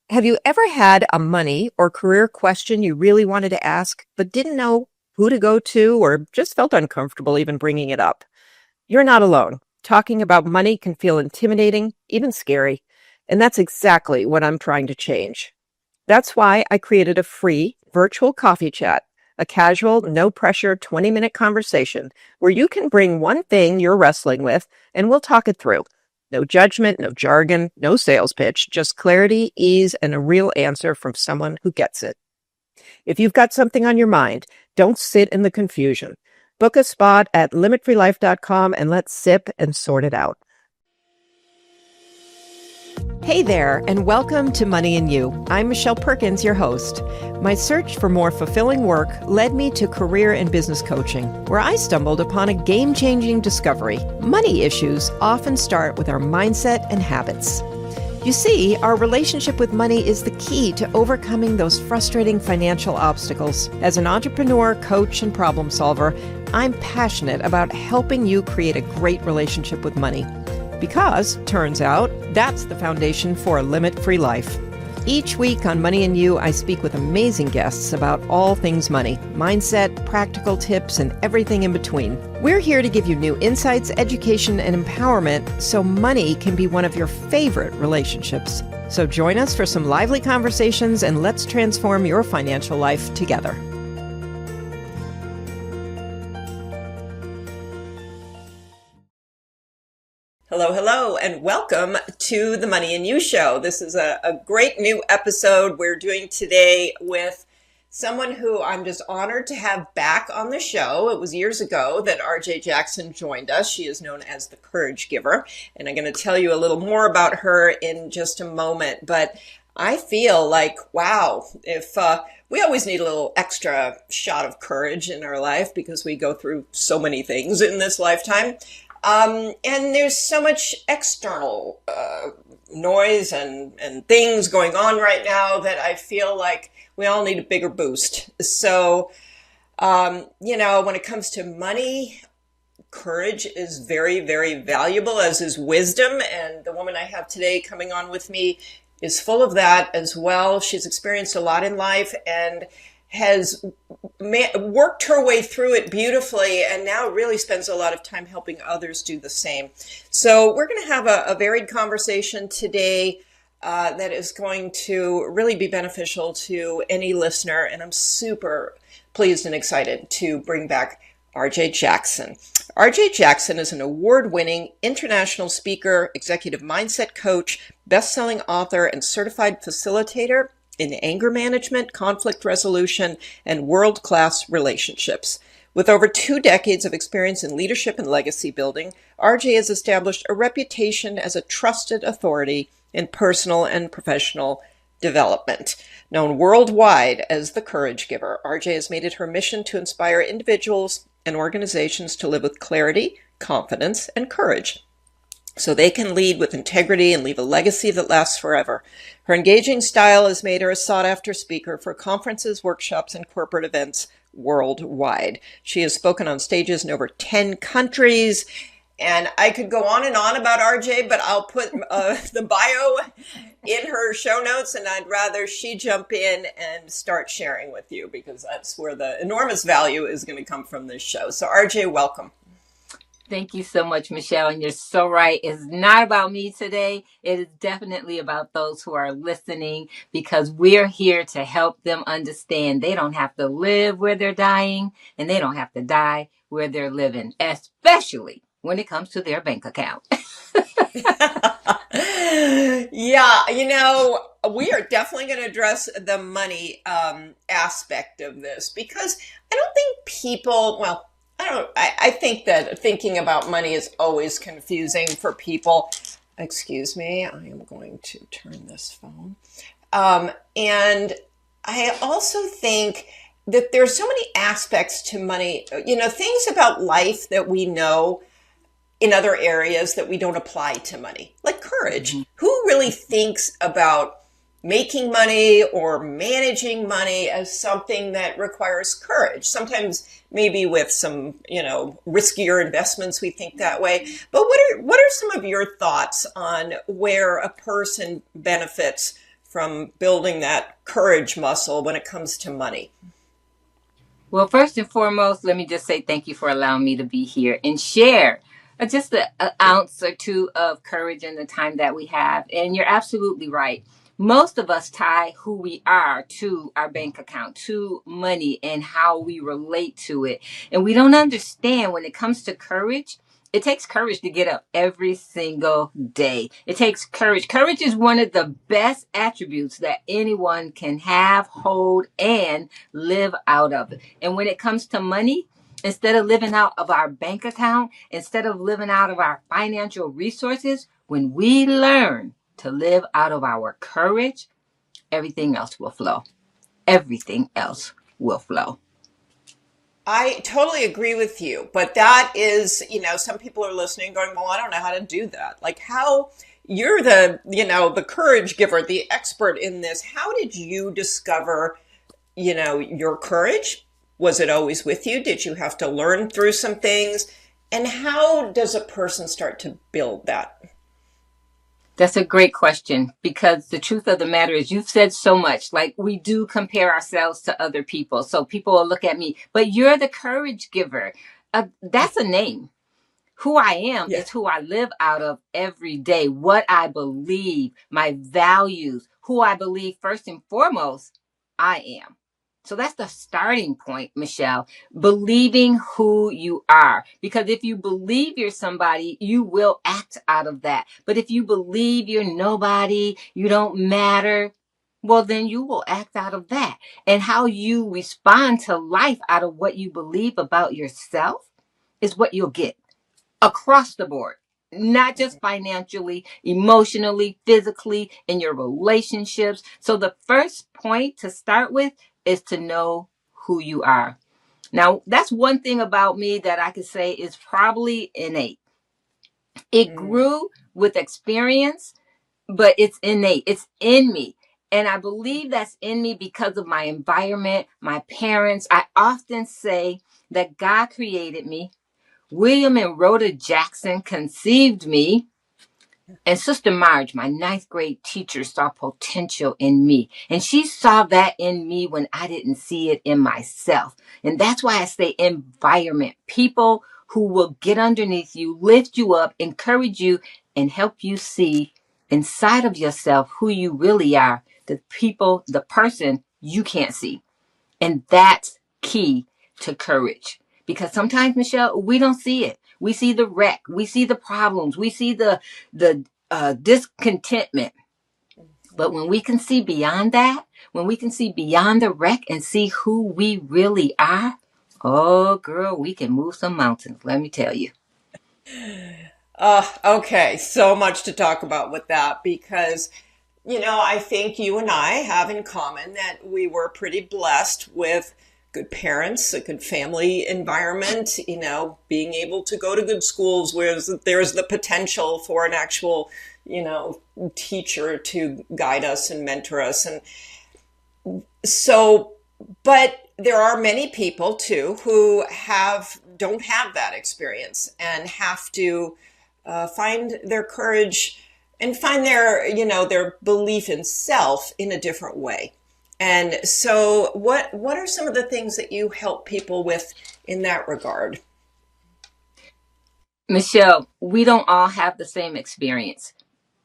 Have you ever had a money or career question you really wanted to ask, but didn't know who to go to or just felt uncomfortable even bringing it up? You're not alone. Talking about money can feel intimidating, even scary. And that's exactly what I'm trying to change. That's why I created a free virtual coffee chat, a casual, no pressure 20-minute conversation where you can bring one thing you're wrestling with and we'll talk it through. No judgment, no jargon, no sales pitch, just clarity, ease, and a real answer from someone who gets it. If you've got something on your mind, don't sit in the confusion. Book a spot at limitfreelife.com and let's sip and sort it out. Hey there, and welcome to Money and You. I'm Michelle Perkins, your host. My search for more fulfilling work led me to career and business coaching, where I stumbled upon a game-changing discovery. Money issues often start with our mindset and habits. You see, our relationship with money is the key to overcoming those frustrating financial obstacles. As an entrepreneur, coach, and problem solver, I'm passionate about helping you create a great relationship with money. Because, turns out, that's the foundation for a limit-free life. Each week on Money and You, I speak with amazing guests about all things money, mindset, practical tips, and everything in between. We're here to give you new insights, education, and empowerment so money can be one of your favorite relationships. So join us for some lively conversations and let's transform your financial life together. Hello, and welcome to the Money and You Show. This is a great new episode we're doing today with someone who I'm just honored to have back on the show. It was years ago that RJ Jackson joined us. She is known as the Courage Giver, and I'm going to tell you a little more about her in just a moment. But I feel like, wow, if we always need a little extra shot of courage in our life because we go through so many things in this lifetime. And there's so much external noise and things going on right now that I feel like we all need a bigger boost. So, when it comes to money, courage is very, very valuable, as is wisdom. And the woman I have today coming on with me is full of that as well. She's experienced a lot in life and has worked her way through it beautifully and now really spends a lot of time helping others do the same. So we're going to have a varied conversation today that is going to really be beneficial to any listener. And I'm super pleased and excited to bring back RJ Jackson. RJ Jackson is an award-winning international speaker, executive mindset coach, best-selling author, and certified facilitator in anger management, conflict resolution, and world-class relationships. With over 2 decades of experience in leadership and legacy building, RJ has established a reputation as a trusted authority in personal and professional development. Known worldwide as the Courage Giver, RJ has made it her mission to inspire individuals and organizations to live with clarity, confidence, and courage, so they can lead with integrity and leave a legacy that lasts forever. Her engaging style has made her a sought-after speaker for conferences, workshops, and corporate events worldwide. She has spoken on stages in over 10 countries, and I could go on and on about RJ, but I'll put the bio in her show notes, and I'd rather she jump in and start sharing with you because that's where the enormous value is going to come from this show. So RJ, welcome. Thank you so much, Michelle. And you're so right. It's not about me today. It is definitely about those who are listening because we're here to help them understand they don't have to live where they're dying and they don't have to die where they're living, especially when it comes to their bank account. Yeah, we are definitely going to address the money aspect of this because I don't think people, I think that thinking about money is always confusing for people. Excuse me, I am going to turn this phone. And I also think that there's so many aspects to money, things about life that we know in other areas that we don't apply to money, like courage. Mm-hmm. Who really thinks about making money or managing money as something that requires courage? Sometimes maybe with some, riskier investments, we think that way. But what are some of your thoughts on where a person benefits from building that courage muscle when it comes to money? Well, first and foremost, let me just say thank you for allowing me to be here and share just an ounce or two of courage in the time that we have. And you're absolutely right. Most of us tie who we are to our bank account, to money, and how we relate to it. And we don't understand when it comes to courage. It takes courage to get up every single day. It takes courage. Courage is one of the best attributes that anyone can have, hold, and live out of. And when it comes to money, instead of living out of our bank account, instead of living out of our financial resources, when we learn to live out of our courage, everything else will flow. Everything else will flow. I totally agree with you, but that is, some people are listening going, well, I don't know how to do that. Like how you're the courage giver, the expert in this. How did you discover, your courage? Was it always with you? Did you have to learn through some things? And how does a person start to build that? That's a great question because the truth of the matter is you've said so much. Like we do compare ourselves to other people. So people will look at me, but you're the courage giver. That's a name. Who I am Yeah. is who I live out of every day, what I believe, my values, who I believe first and foremost I am. So that's the starting point, Michelle, believing who you are. Because if you believe you're somebody, you will act out of that. But if you believe you're nobody, you don't matter, well, then you will act out of that. And how you respond to life out of what you believe about yourself is what you'll get across the board, not just financially, emotionally, physically, in your relationships. So the first point to start with is to know who you are. Now, that's one thing about me that I could say is probably innate. It Mm. grew with experience, but it's innate. It's in me. And I believe that's in me because of my environment, my parents. I often say that God created me. William and Rhoda Jackson conceived me, and Sister Marge, my ninth grade teacher, saw potential in me. And she saw that in me when I didn't see it in myself. And that's why I say environment. People who will get underneath you, lift you up, encourage you, and help you see inside of yourself who you really are. The person you can't see. And that's key to courage. Because sometimes, Michelle, we don't see it. We see the wreck. We see the problems. We see the discontentment. But when we can see beyond that, when we can see beyond the wreck and see who we really are, oh, girl, we can move some mountains. Let me tell you. Okay, so much to talk about with that because, I think you and I have in common that we were pretty blessed with good parents, a good family environment, being able to go to good schools where there's the potential for an actual, teacher to guide us and mentor us. And so, but there are many people too who don't have that experience and have to find their courage and find their belief in self in a different way. And so, what are some of the things that you help people with in that regard? Michelle, we don't all have the same experience.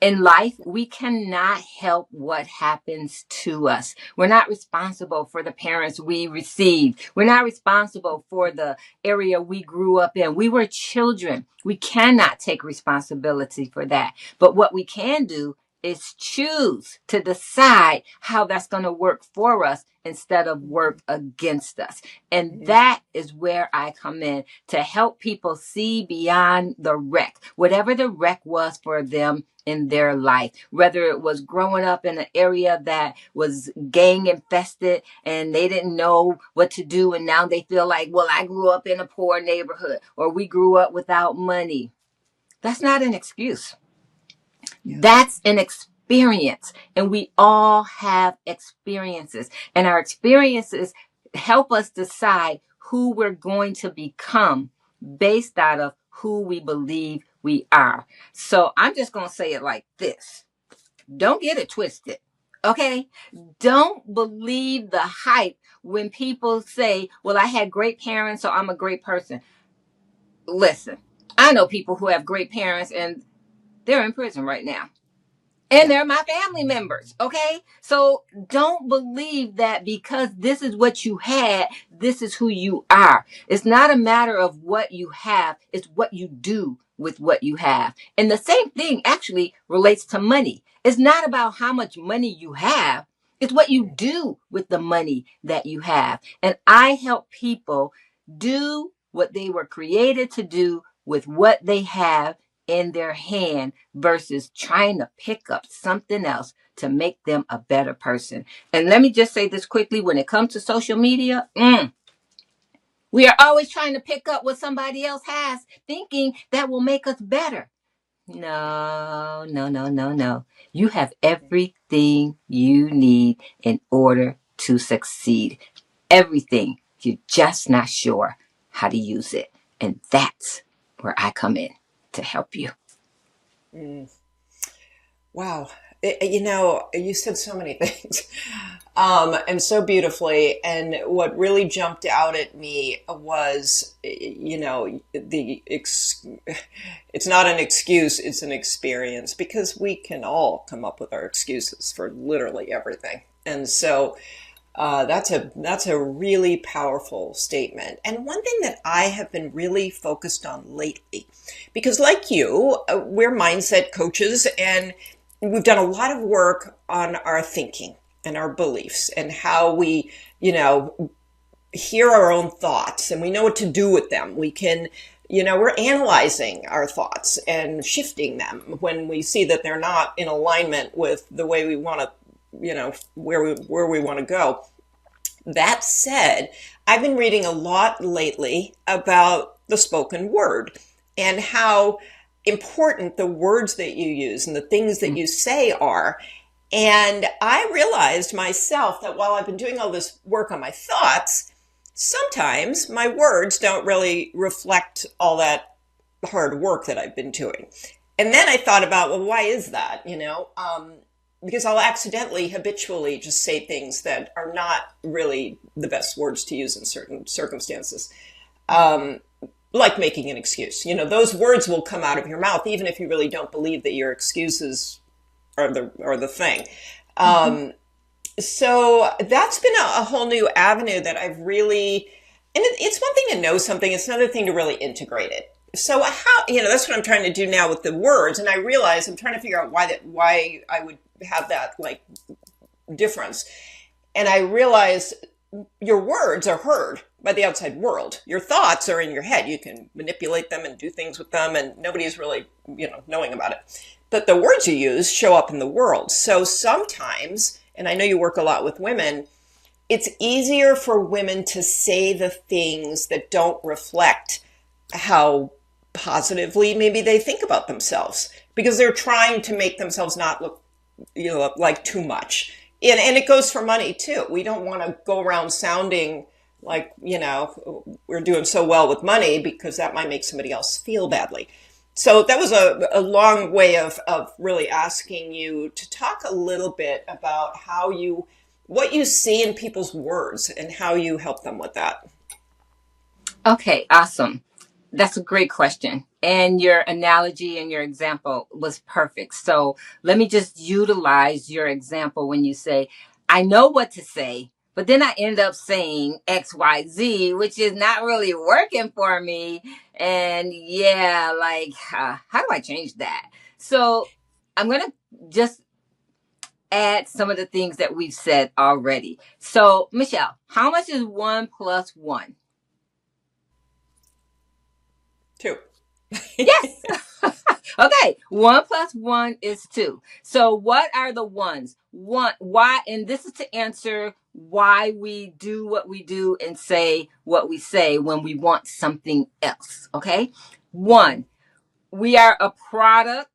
In life, we cannot help what happens to us. We're not responsible for the parents we received. We're not responsible for the area we grew up in. We were children. We cannot take responsibility for that. But what we can do is choose to decide how that's going to work for us instead of work against us. And Mhm. that is where I come in to help people see beyond the wreck, whatever the wreck was for them in their life, whether it was growing up in an area that was gang infested and they didn't know what to do. And now they feel like, well, I grew up in a poor neighborhood or we grew up without money. That's not an excuse. Yeah. That's an experience. And we all have experiences. And our experiences help us decide who we're going to become based out of who we believe we are. So I'm just going to say it like this. Don't get it twisted. Okay? Don't believe the hype when people say, well, I had great parents, so I'm a great person. Listen, I know people who have great parents and they're in prison right now. And Yeah. they're my family members. Okay. So don't believe that because this is what you had, this is who you are. It's not a matter of what you have, it's what you do with what you have. And the same thing actually relates to money. It's not about how much money you have, it's what you do with the money that you have. And I help people do what they were created to do with what they have in their hand versus trying to pick up something else to make them a better person. And let me just say this quickly when it comes to social media, we are always trying to pick up what somebody else has, thinking that will make us better. No, no, no, no, no. You have everything you need in order to succeed. Everything. You're just not sure how to use it. And that's where I come in to help you. Mm. Wow. You said so many things, and so beautifully. And what really jumped out at me was, it's not an excuse, it's an experience because we can all come up with our excuses for literally everything. And so, that's a really powerful statement. And one thing that I have been really focused on lately, because like you, we're mindset coaches and we've done a lot of work on our thinking and our beliefs and how we, hear our own thoughts and we know what to do with them. We can, we're analyzing our thoughts and shifting them when we see that they're not in alignment with the way we want to, where we want to go. That said, I've been reading a lot lately about the spoken word and how important the words that you use and the things that you say are. And I realized myself that while I've been doing all this work on my thoughts, sometimes my words don't really reflect all that hard work that I've been doing. And then I thought about, well, why is that? Because I'll accidentally, habitually just say things that are not really the best words to use in certain circumstances, like making an excuse. Those words will come out of your mouth, even if you really don't believe that your excuses are the thing. Mm-hmm. So that's been a whole new avenue that I've really, and it's one thing to know something, it's another thing to really integrate it. So that's what I'm trying to do now with the words. And I realize I'm trying to figure out why I would have that like difference. And I realize your words are heard by the outside world. Your thoughts are in your head. You can manipulate them and do things with them and nobody's really, knowing about it. But the words you use show up in the world. So sometimes, and I know you work a lot with women, it's easier for women to say the things that don't reflect how positively maybe they think about themselves because they're trying to make themselves not look, like too much. And it goes for money too. We don't want to go around sounding like, we're doing so well with money because that might make somebody else feel badly. So that was a long way of really asking you to talk a little bit about what you see in people's words and how you help them with that. Okay, awesome. That's a great question. And your analogy and your example was perfect. So let me just utilize your example when you say, I know what to say, but then I end up saying XYZ, which is not really working for me. And yeah, like, how do I change that? So I'm going to just add some of the things that we've said already. So, Michelle, how much is 1 plus 1? Too. Yes. Okay. 1 plus 1 is 2. So what are the ones? One, why, and this is to answer why we do what we do and say what we say when we want something else. Okay. Mm-hmm. One, we are a product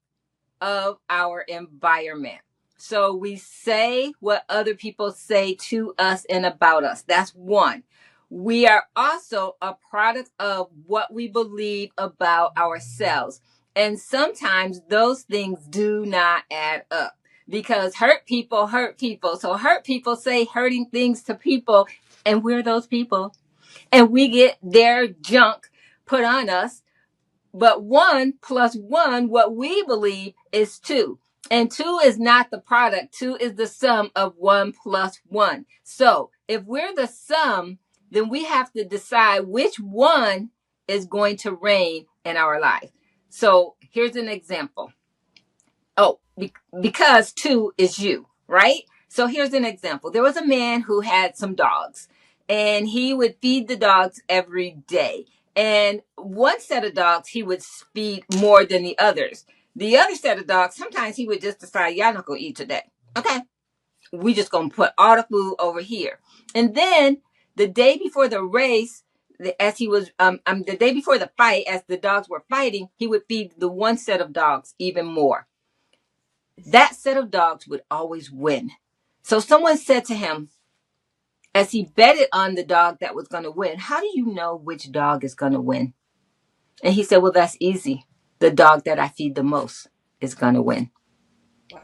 of our environment. So we say what other people say to us and about us. That's one. We are also a product of what we believe about ourselves. And sometimes those things do not add up. because hurt people hurt people. So hurt people say hurting things to people, and we're those people. And we get their junk put on us. But 1 plus 1, what we believe is 2. And 2 is not the product. 2 is the sum of 1 plus 1. So if we're the sum, then we have to decide which one is going to reign in our life. So here's an example. Oh, because 2 is you, right? So here's an example. There was a man who had some dogs, and he would feed the dogs every day. And one set of dogs he would feed more than the others. The other set of dogs, sometimes he would just decide, y'all not gonna eat today. Okay, we just gonna put all the food over here. And then the day before the race, as he was the day before the fight, as the dogs were fighting, he would feed the one set of dogs even more. That set of dogs would always win. So someone said to him, as he betted on the dog that was going to win, how do you know which dog is going to win? And he said, well, that's easy. The dog that I feed the most is going to win. Wow.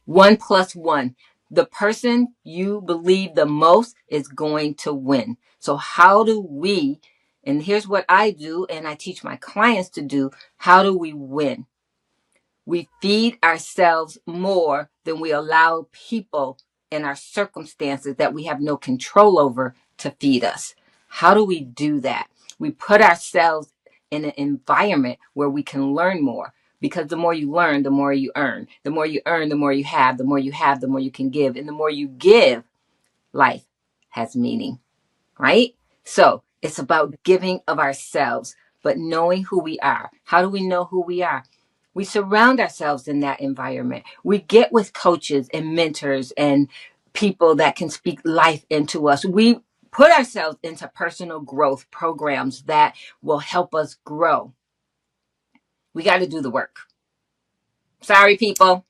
1 plus 1. The person you believe the most is going to win. So how do we, and here's what I do and I teach my clients to do, how do we win? We feed ourselves more than we allow people and our circumstances that we have no control over to feed us. How do we do that? We put ourselves in an environment where we can learn more, because the more you learn, the more you earn. The more you earn, the more you have. The more you have, the more you can give. And the more you give, life has meaning, right? So it's about giving of ourselves, but knowing who we are. How do we know who we are? We surround ourselves in that environment. We get with coaches and mentors and people that can speak life into us. We put ourselves into personal growth programs that will help us grow. We got to do the work. Sorry, people.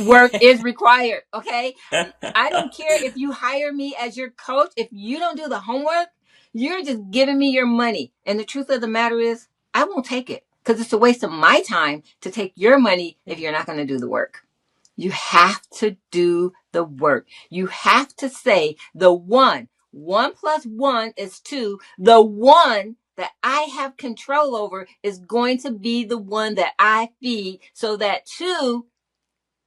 Work is required. Okay. I don't care if you hire me as your coach. If you don't do the homework, you're just giving me your money. And the truth of the matter is, I won't take it, because it's a waste of my time to take your money if you're not going to do the work. You have to do the work. You have to say the 1 plus 1 is 2. The one that I have control over is going to be the one that I feed, so that 2,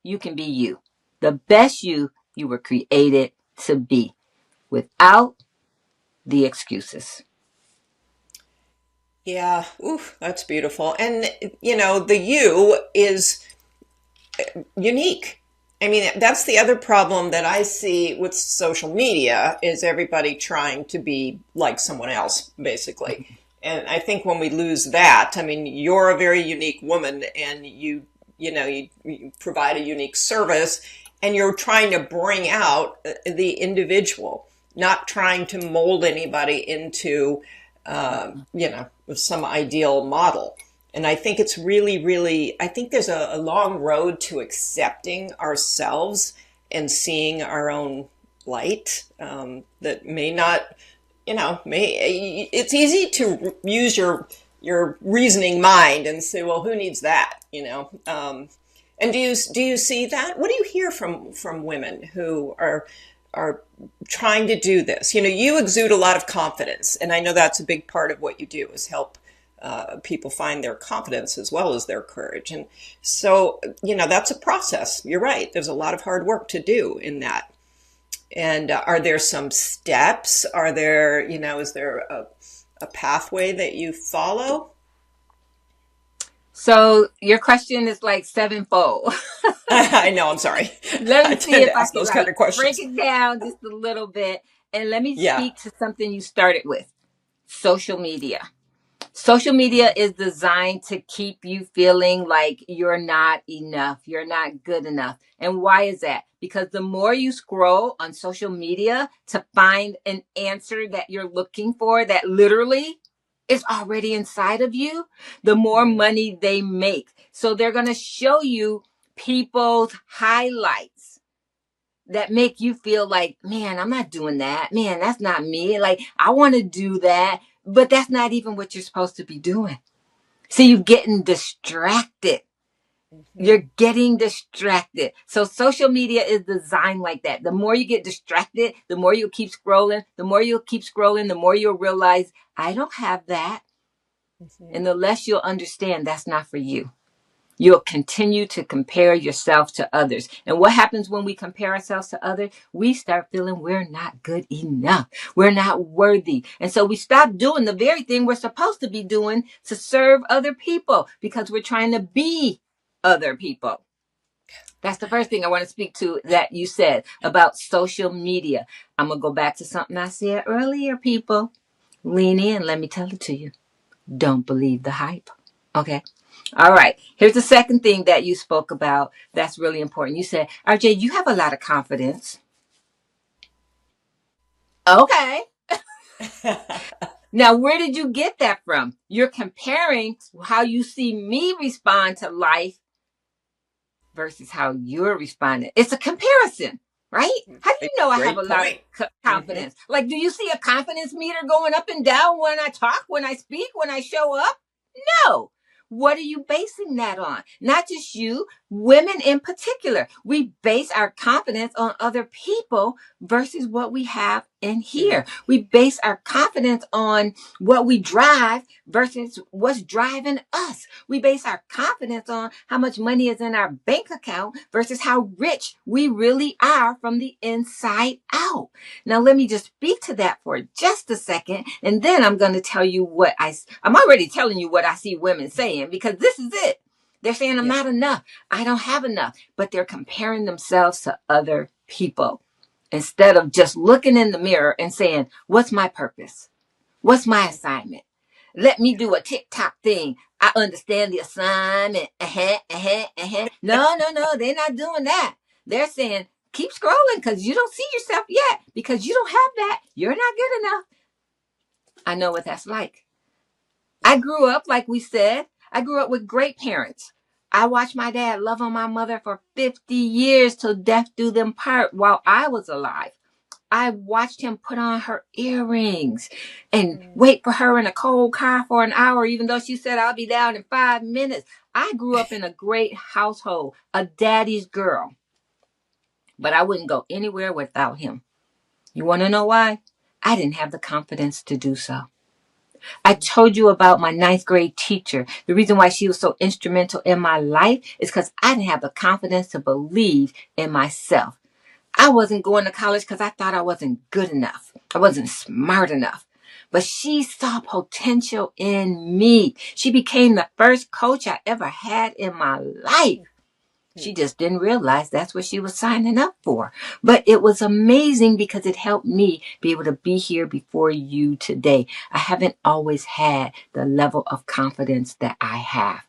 you can be you, the best you were created to be, without the excuses. Yeah. Ooh, that's beautiful. And, the you is unique. I mean, that's the other problem that I see with social media is everybody trying to be like someone else, basically. And I think when we lose that, I mean, you're a very unique woman and you provide a unique service and you're trying to bring out the individual, not trying to mold anybody into, some ideal model. And I think it's really, really, I think there's a long road to accepting ourselves and seeing our own light that may not, it's easy to use your reasoning mind and say, well, who needs that? And do you see that? What do you hear from women who are trying to do this? You exude a lot of confidence, and I know that's a big part of what you do is help people find their confidence as well as their courage. And so, that's a process. You're right. There's a lot of hard work to do in that. And are there some steps? Are there, is there a pathway that you follow? So your question is like sevenfold. I know, I'm sorry. Let I me see tend if to I ask can those kind like of break questions. it down just a little bit. And let me Yeah. speak to something you started with: social media. Social media is designed to keep you feeling like you're not enough, you're not good enough. And why is that? Because the more you scroll on social media to find an answer that you're looking for, that literally is already inside of you, the more Mm. money they make. So they're going to show you people's highlights that make you feel like, man, I'm not doing that. Man, that's not me. Like, I want to do that, but that's not even what you're supposed to be doing. So you're getting distracted. You're getting distracted. So social media is designed like that. The more you get distracted, the more you'll keep scrolling. The more you'll keep scrolling, the more you'll realize, I don't have that. Hmm. And the less you'll understand, that's not for you. You'll continue to compare yourself to others. And what happens when we compare ourselves to others? We start feeling we're not good enough. We're not worthy. And so we stop doing the very thing we're supposed to be doing to serve other people because we're trying to be other people. That's the first thing I want to speak to that you said about social media. I'm going to go back to something I said earlier, people. Lean in. Let me tell it to you. Don't believe the hype. Okay. All right. Here's the second thing that you spoke about that's really important. You said, RJ, you have a lot of confidence. Okay. Now, where did you get that from? You're comparing how you see me respond to life versus how you're responding. It's a comparison, right? How do you know I have a Great lot of point. Hmm. confidence? Like, do you see a confidence meter going up and down when I talk, when I speak, when I show up? No. What are you basing that on? Not just you, women in particular. We base our confidence on other people versus what we have in here. We base our confidence on what we drive versus what's driving us. We base our confidence on how much money is in our bank account versus how rich we really are from the inside out. Now, let me just speak to that for just a second, and then I'm going to tell you I'm already telling you what I see women saying because this is it. They're saying, I'm Yeah. not enough. I don't have enough. But they're comparing themselves to other people instead of just looking in the mirror and saying, what's my purpose? What's my assignment? Let me do a TikTok thing. I understand the assignment. No, no, no, they're not doing that. They're saying, keep scrolling because you don't see yourself yet because you don't have that. You're not good enough. I know what that's like. I Yeah. grew up, like we said, I grew up with great parents. I watched my dad love on my mother for 50 years till death do them part while I was alive. I watched him put on her earrings and Mm. wait for her in a cold car for an hour, even though she said, I'll be down in 5 minutes. I grew up in a great household, a daddy's girl, but I wouldn't go anywhere without him. You want to know why? I didn't have the confidence to do so. I told you about my ninth grade teacher. The reason why she was so instrumental in my life is because I didn't have the confidence to believe in myself. I wasn't going to college because I thought I wasn't good enough. I wasn't smart enough. But she saw potential in me. She became the first coach I ever had in my life. She just didn't realize that's what she was signing up for. But it was amazing because it helped me be able to be here before you today. I haven't always had the level of confidence that I have.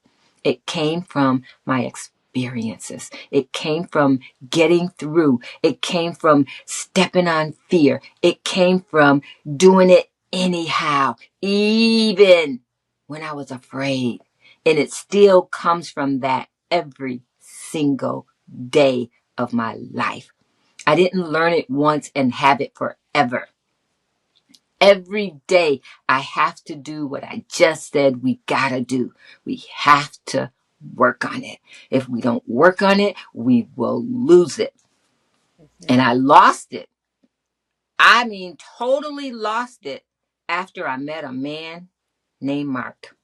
It came from my experiences. It came from getting through. It came from stepping on fear. It came from doing it anyhow, even when I was afraid. And it still comes from that every single day of my life. I didn't learn it once and have it forever. Every day I have to do what I just said we gotta do. We have to work on it. If we don't work on it, we will lose it. And I lost it. I mean, totally lost it after I met a man named Mark.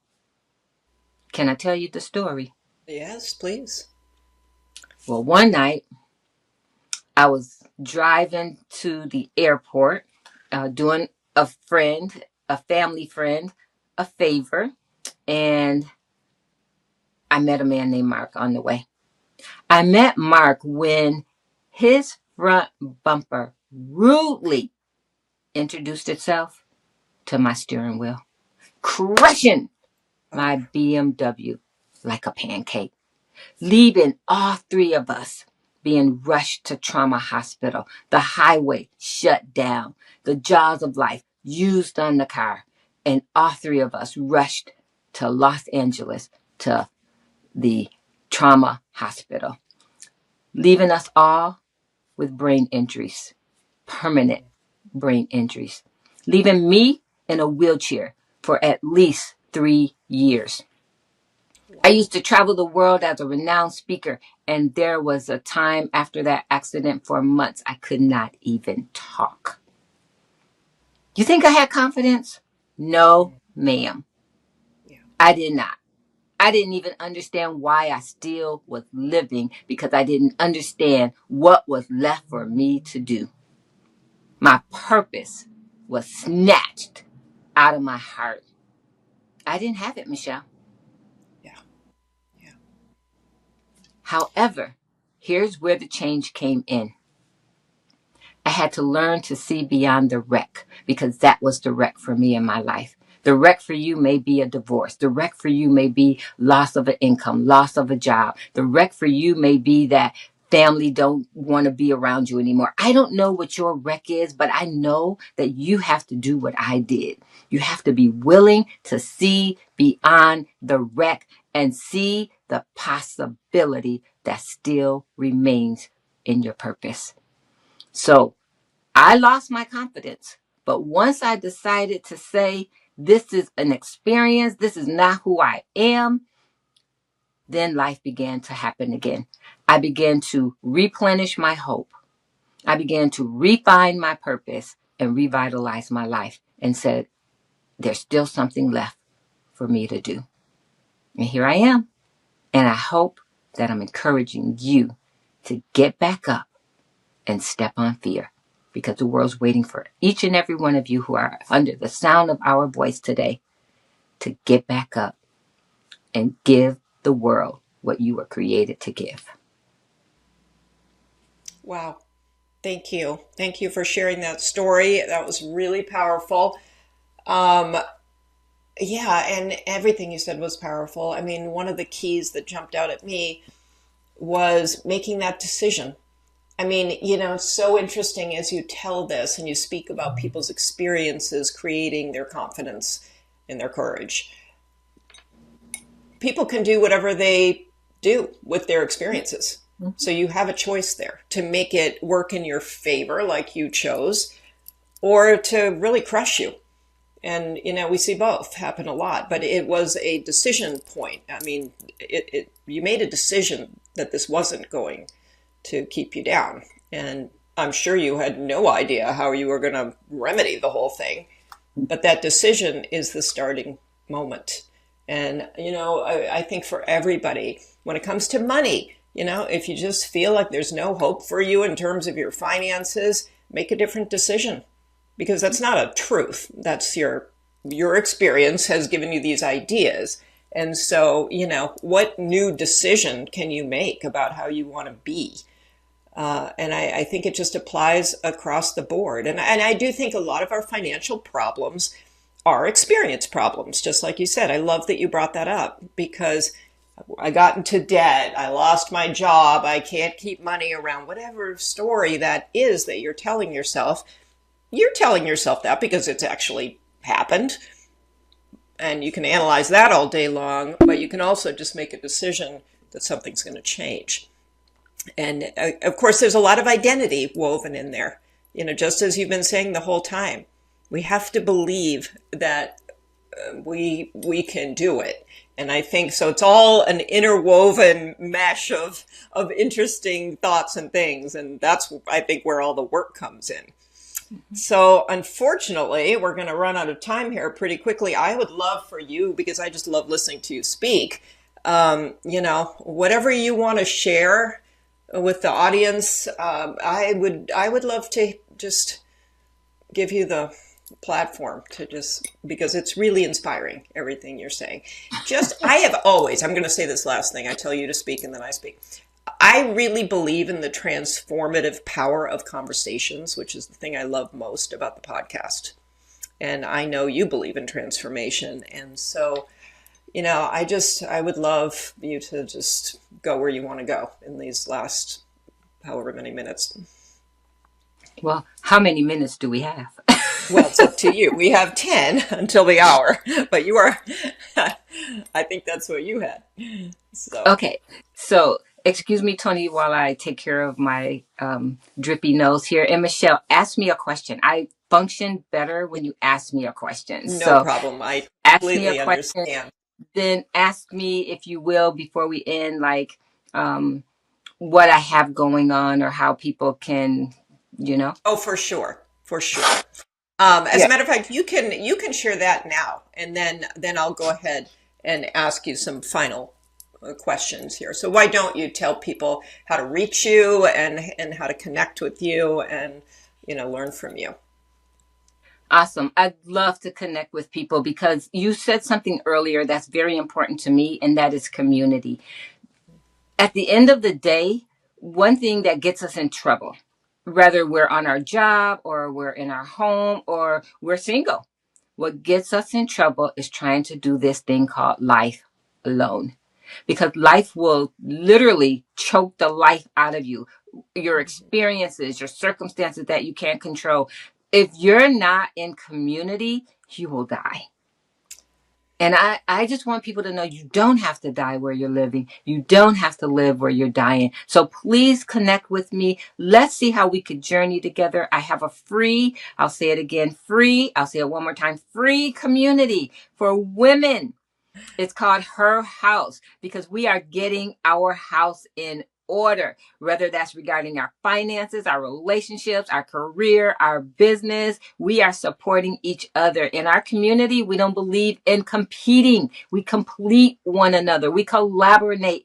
Can I tell you the story? Yes, please. Well, one night I was driving to the airport, doing a family friend, a favor, and I met a man named Mark on the way. I met Mark when his front bumper rudely introduced itself to my steering wheel, crushing my Oh. BMW like a pancake, leaving all three of us being rushed to trauma hospital, the highway shut down, the jaws of life used on the car, and all three of us rushed to Los Angeles to the trauma hospital, leaving us all with brain injuries, permanent brain injuries, leaving me in a wheelchair for at least 3 years. I used to travel the world as a renowned speaker, and there was a time after that accident for months I could not even talk. You think I had confidence? No, ma'am. Yeah. I did not. I didn't even understand why I still was living because I didn't understand what was left for me to do. My purpose was snatched out of my heart. I didn't have it, Michelle. Yeah. Yeah. However, here's where the change came in. I had to learn to see beyond the wreck because that was the wreck for me in my life. The wreck for you may be a divorce. The wreck for you may be loss of an income, loss of a job. The wreck for you may be that family don't want to be around you anymore. I don't know what your wreck is, but I know that you have to do what I did. You have to be willing to see beyond the wreck and see the possibility that still remains in your purpose. So I lost my confidence. But once I decided to say, this is an experience, this is not who I am, then life began to happen again. I began to replenish my hope. I began to refine my purpose and revitalize my life and said, there's still something left for me to do. And here I am. And I hope that I'm encouraging you to get back up and step on fear because the world's waiting for each and every one of you who are under the sound of our voice today to get back up and give the world what you were created to give. Wow. Thank you. Thank you for sharing that story. That was really powerful. Um, yeah, and everything you said was powerful. I mean, one of the keys that jumped out at me was making that decision. I mean, it's so interesting as you tell this and you speak about people's experiences creating their confidence and their courage. People can do whatever they do with their experiences. So you have a choice there to make it work in your favor, like you chose, or to really crush you. And, we see both happen a lot, but it was a decision point. I mean, you made a decision that this wasn't going to keep you down. And I'm sure you had no idea how you were going to remedy the whole thing. But that decision is the starting moment. And, I think for everybody, when it comes to money, if you just feel like there's no hope for you in terms of your finances, make a different decision because that's not a truth. That's your experience has given you these ideas. And so, what new decision can you make about how you want to be? And I think it just applies across the board. And I do think a lot of our financial problems are experience problems, just like you said. I love that you brought that up because I got into debt, I lost my job, I can't keep money around, whatever story that is that you're telling yourself. You're telling yourself that because it's actually happened. And you can analyze that all day long, but you can also just make a decision that something's going to change. And of course, there's a lot of identity woven in there, just as you've been saying the whole time. We have to believe that we can do it. And I think so. It's all an interwoven mesh of interesting thoughts and things. And that's, I think, where all the work comes in. So unfortunately, we're going to run out of time here pretty quickly. I would love for you, because I just love listening to you speak, whatever you want to share with the audience, I would love to just give you the platform to just, because it's really inspiring, everything you're saying. I have always, I'm going to say this last thing, I tell you to speak and then I speak. I really believe in the transformative power of conversations, which is the thing I love most about the podcast. And I know you believe in transformation. And so, I would love you to just go where you want to go in these last however many minutes. Well, how many minutes do we have? Well, it's up to you. We have 10 until the hour, but you are, I think that's what you had. So, Okay. So, excuse me, Tony, while I take care of my drippy nose here. And Michelle, ask me a question. I function better when you ask me a question. no So, problem. I ask me a completely question. understand. then ask me, if you will, before we end, like, what I have going on or how people can, you know. Oh, for sure, for sure. As a Yeah. matter of fact, you can share that now, and then I'll go ahead and ask you some final questions here. So why don't you tell people how to reach you and how to connect with you and learn from you? Awesome. I'd love to connect with people because you said something earlier that's very important to me, and that is community. At the end of the day, one thing that gets us in trouble, whether we're on our job or we're in our home or we're single, what gets us in trouble is trying to do this thing called life alone. Because life will literally choke the life out of you. Your experiences, your circumstances that you can't control. If you're not in community, you will die. And I just want people to know you don't have to die where you're living. You don't have to live where you're dying. So please connect with me. Let's see how we could journey together. I have a free, I'll say it again, free, I'll say it one more time, free community for women. It's called Her House because we are getting our house in order, whether that's regarding our finances, our relationships, our career, our business. We are supporting each other. In our community, we don't believe in competing. We complete one another. We collaborate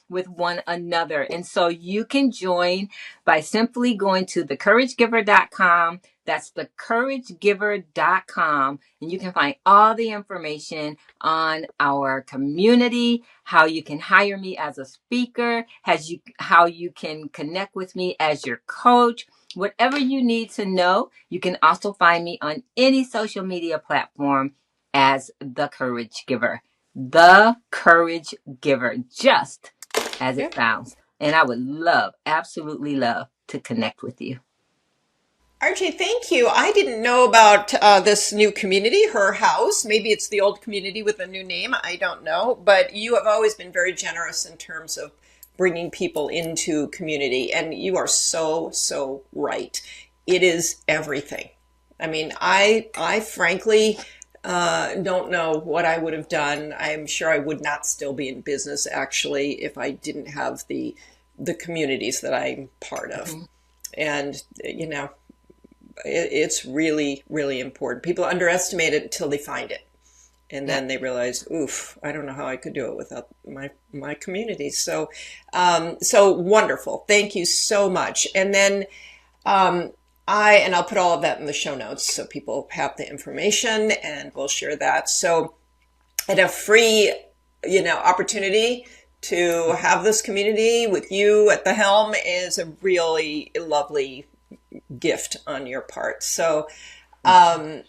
with one another. And so you can join by simply going to thecouragegiver.com. That's thecouragegiver.com. And you can find all the information on our community, how you can hire me as a speaker, how you can connect with me as your coach. Whatever you need to know, you can also find me on any social media platform as The Courage Giver. The Courage Giver, just as it Yep. sounds. And I would love, absolutely love to connect with you. RJ, thank you. I didn't know about this new community, Her House. Maybe it's the old community with a new name. I don't know. But you have always been very generous in terms of bringing people into community. And you are so, so right. It is everything. I mean, I frankly don't know what I would have done. I'm sure I would not still be in business, actually, if I didn't have the communities that I'm part of. Mm-hmm. And, it's really, really important. People underestimate it until they find it. And Yep. then they realize, oof, I don't know how I could do it without my community. So, so wonderful. Thank you so much. And then, I'll put all of that in the show notes so people have the information and we'll share that. So, and a free, opportunity to have this community with you at the helm is a really lovely gift on your part. So, um,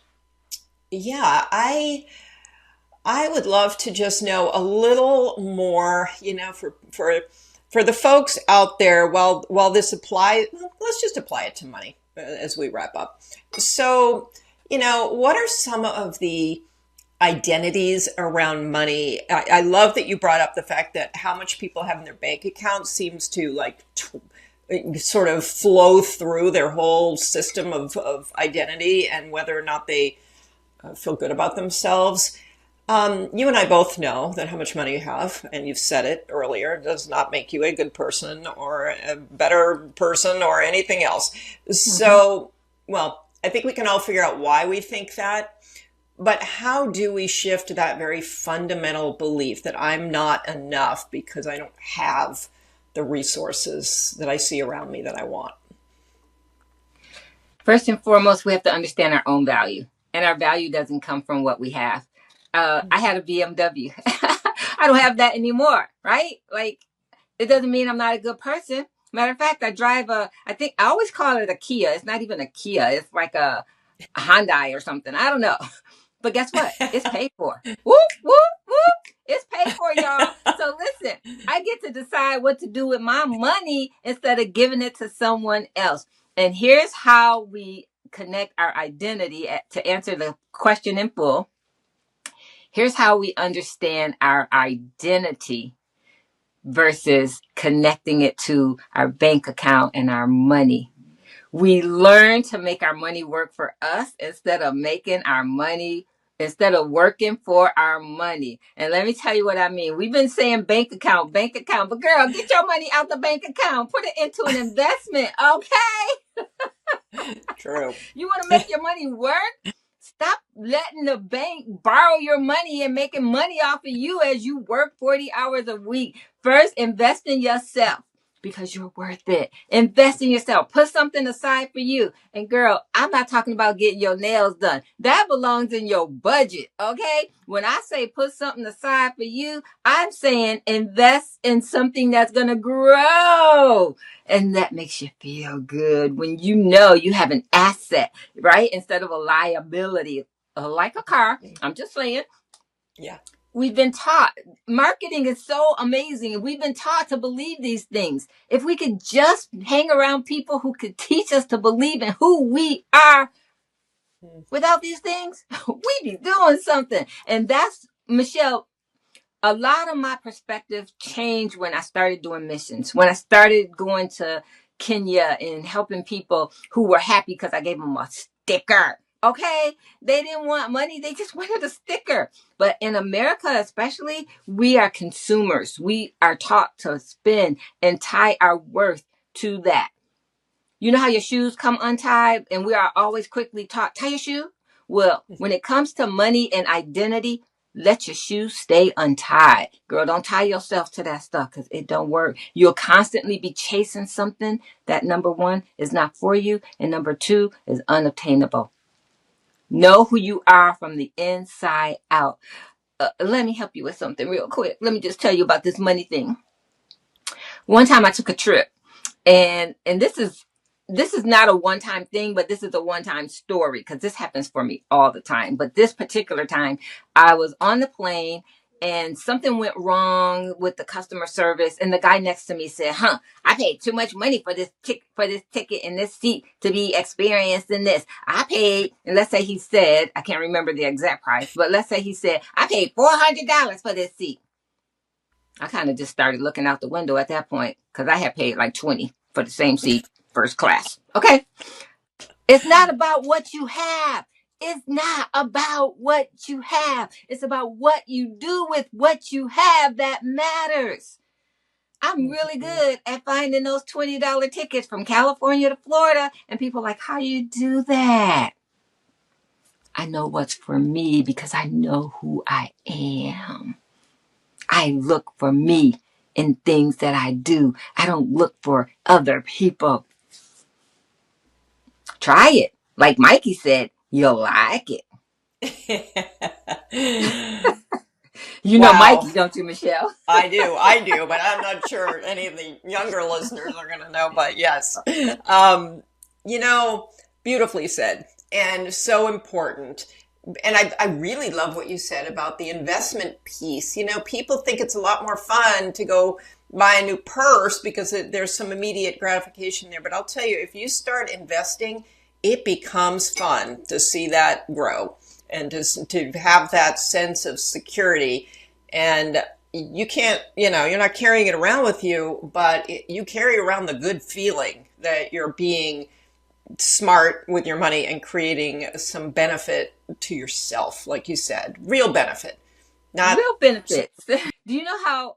yeah, I would love to just know a little more, for the folks out there. While this applies, let's just apply it to money as we wrap up. So, what are some of the identities around money? I love that you brought up the fact that how much people have in their bank account seems to sort of flow through their whole system of identity and whether or not they feel good about themselves. You and I both know that how much money you have, and you've said it earlier, does not make you a good person or a better person or anything else. Mm-hmm. So, well, I think we can all figure out why we think that. But how do we shift that very fundamental belief that I'm not enough because I don't have the resources that I see around me that I want? First and foremost, we have to understand our own value, and our value doesn't come from what we have. I had a BMW. I don't have that anymore, right? Like, it doesn't mean I'm not a good person. Matter of fact, I think I always call it a Kia. It's not even a Kia. It's like a Hyundai or something. I don't know. But guess what? It's paid for. Whoop, whoop, whoop. It's paid for, y'all. So listen, I get to decide what to do with my money instead of giving it to someone else. And here's how we connect our identity to answer the question in full. Here's how we understand our identity versus connecting it to our bank account and our money. We learn to make our money work for us instead of making our money instead of working for our money. And let me tell you what I mean. We've been saying bank account, but girl, get your money out the bank account, put it into an investment, okay? True. You want to make your money work? Stop letting the bank borrow your money and making money off of you as you work 40 hours a week. First, invest in yourself because you're worth it. Invest in yourself. Put something aside for you. And girl, I'm not talking about getting your nails done. That belongs in your budget, okay? When I say put something aside for you, I'm saying invest in something that's going to grow. And that makes you feel good when you know you have an asset, right? Instead of a liability, like a car. I'm just saying. Yeah. We've been taught marketing is so amazing. We've been taught to believe these things. If we could just hang around people who could teach us to believe in who we are without these things, we'd be doing something. And that's, Michelle, a lot of my perspective changed when I started doing missions. When I started going to Kenya and helping people who were happy because I gave them a sticker. Okay, they didn't want money, they just wanted a sticker. But in America, especially, we are consumers. We are taught to spend and tie our worth to that. You know how your shoes come untied, and we are always quickly taught, tie your shoe? Well, when it comes to money and identity, let your shoes stay untied. Girl, don't tie yourself to that stuff because it don't work. You'll constantly be chasing something that, number one, is not for you, and number two, is unobtainable. Know who you are from the inside out. Let me help you with something real quick. Let me just tell you about this money thing. One time I took a trip, and this is not a one-time thing, but this is a one-time story because this happens for me all the time. But this particular time, I was on the plane and something went wrong with the customer service, and the guy next to me said, I paid too much money for this ticket and this seat to be experienced in this. I paid, and let's say he said, I can't remember the exact price, but let's say he said, I paid $400 for this seat. I kind of just started looking out the window at that point because I had paid like 20 for the same seat, first class. Okay. It's not about what you have. It's not about what you have. It's about what you do with what you have that matters. I'm really good at finding those $20 tickets from California to Florida. And people are like, how do you do that? I know what's for me because I know who I am. I look for me in things that I do. I don't look for other people. Try it. Like Mikey said, you'll like it. You know Wow. Mikey, don't you, Michelle? I do, but I'm not sure any of the younger listeners are going to know, but yes. You know, beautifully said and so important. And I really love what you said about the investment piece. You know, people think it's a lot more fun to go buy a new purse because there's some immediate gratification there. But I'll tell you, if you start investing, it becomes fun to see that grow and to have that sense of security. And you can't, you know, you're not carrying it around with you, but you carry around the good feeling that you're being smart with your money and creating some benefit to yourself, like you said, real benefit, not Real benefits. Do you know how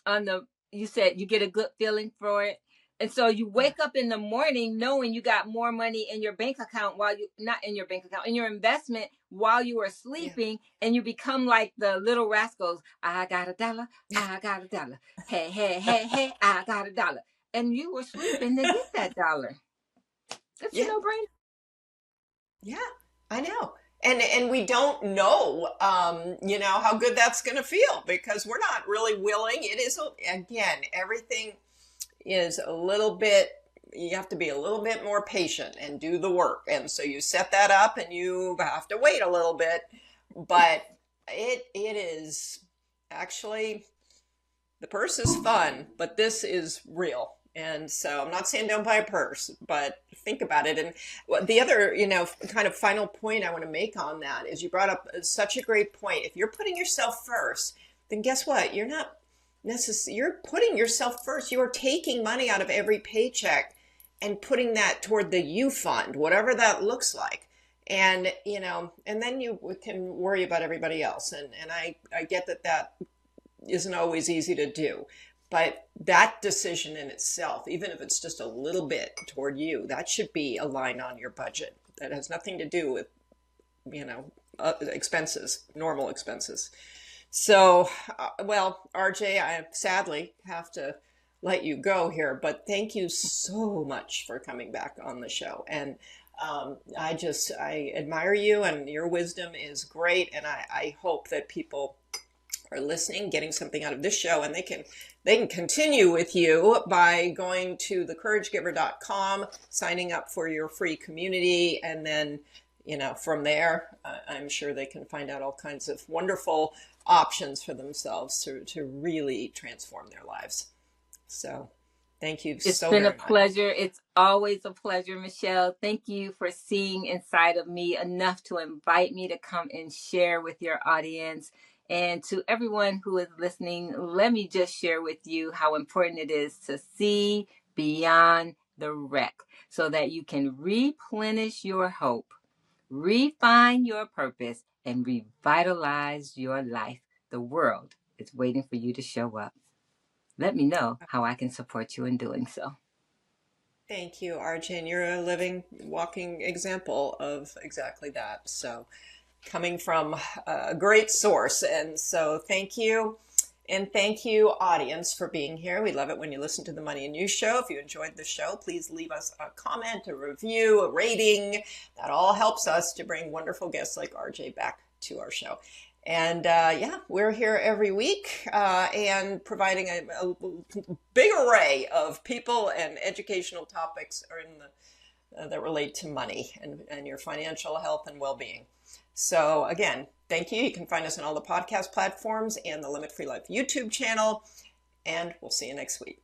on the you said you get a good feeling for it? And so you yeah, wake up in the morning knowing you got more money in your bank account while you not in your bank account, in your investment while you were yeah, sleeping, and you become like the little rascals. I got a dollar, I got a dollar. Hey, hey, hey, hey, I got a dollar. And you were sleeping to get that dollar. It's a yeah, no-brainer. yeah, I know. And we don't know, you know, how good that's going to feel because we're not really willing. It is, again, everything is a little bit, you have to be a little bit more patient and do the work. And so you set that up and you have to wait a little bit, but it is actually, the purse is fun, but this is real. And so I'm not saying don't buy a purse, but think about it. And the other, you know, kind of final point I want to make on that is you brought up such a great point. If you're putting yourself first, then guess what? You're not you're putting yourself first. You are taking money out of every paycheck and putting that toward the you fund, whatever that looks like. And, and then you can worry about everybody else. And I get that isn't always easy to do. But that decision in itself, even if it's just a little bit toward you, that should be a line on your budget. That has nothing to do with, expenses, normal expenses. So, well, RJ, I sadly have to let you go here, but thank you so much for coming back on the show. And I admire you, and your wisdom is great. And I hope that people are listening, getting something out of this show, and they can continue with you by going to thecouragegiver.com, signing up for your free community, and then from there, I'm sure they can find out all kinds of wonderful options for themselves to really transform their lives. So thank you It's so been a very much. pleasure. It's always a pleasure, Michelle. Thank you for seeing inside of me enough to invite me to come and share with your audience. And to everyone who is listening, let me just share with you how important it is to see beyond the wreck so that you can replenish your hope, refine your purpose, and revitalize your life. The world is waiting for you to show up. Let me know how I can support you in doing so. Thank you, RJ. And you're a living, walking example of exactly that. So coming from a great source. And so thank you. And thank you, audience, for being here. We love it when you listen to the Money and You Show. If you enjoyed the show, please leave us a comment, a review, a rating. That all helps us to bring wonderful guests like RJ back to our show. And we're here every week and providing a big array of people and educational topics that relate to money and your financial health and well-being. So again, thank you. You can find us on all the podcast platforms and the Limit Free Life YouTube channel. And we'll see you next week.